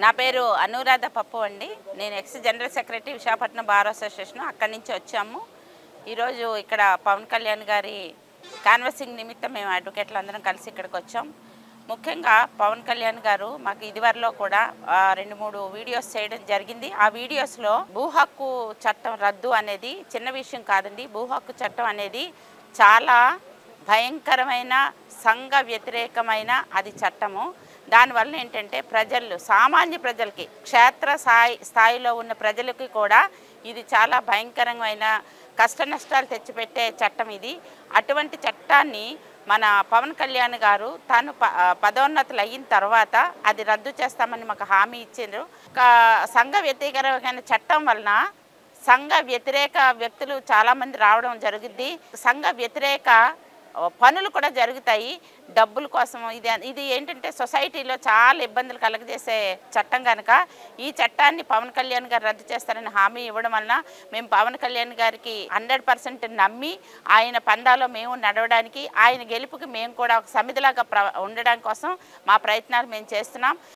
నా పేరు అనురాధ పప్పు అండి. నేను X general secretary Visakhapatnam bar association. అక్కడి నుంచి వచ్చాము. ఈరోజు ఇక్కడ పవన్ కళ్యాణ్ గారి కాన్వసింగ్ నిమిత్తం మేము అడ్వకేట్లు అందరం కలిసి ఇక్కడికి వచ్చాం. ముఖ్యంగా పవన్ కళ్యాణ్ గారు మాకు ఇదివరలో కూడా 2-3 వీడియోస్ చేయడం జరిగింది. ఆ వీడియోస్లో భూ హక్కు చట్టం రద్దు అనేది చిన్న విషయం కాదండి. భూ హక్కు చట్టం అనేది చాలా భయంకరమైన సంఘ వ్యతిరేకమైన అది చట్టము. దానివల్ల ఏంటంటే ప్రజలు, సామాన్య ప్రజలకి, క్షేత్ర స్థాయిలో ఉన్న ప్రజలకి కూడా ఇది చాలా భయంకరమైన కష్ట నష్టాలు తెచ్చిపెట్టే చట్టం ఇది. అటువంటి చట్టాన్ని మన పవన్ కళ్యాణ్ గారు తాను పదోన్నతులు అయిన తర్వాత అది రద్దు చేస్తామని మాకు హామీ ఇచ్చారు. సంఘ వ్యతిరేకమైన చట్టం వలన సంఘ వ్యతిరేక వ్యక్తులు చాలామంది రావడం జరుగుద్ది. సంఘ వ్యతిరేక పనులు కూడా జరుగుతాయి డబ్బుల కోసం. ఇది ఏంటంటే సొసైటీలో చాలా ఇబ్బందులు కలగజేసే చట్టం కనుక ఈ చట్టాన్ని పవన్ కళ్యాణ్ గారు రద్దు చేస్తారని హామీ ఇవ్వడం వలన మేము పవన్ కళ్యాణ్ గారికి 100% నమ్మి ఆయన పందాలో మేము నడవడానికి, ఆయన గెలుపుకి మేము కూడా ఒక సమిధిలాగా ఉండడం కోసం మా ప్రయత్నాలు మేము చేస్తున్నాం.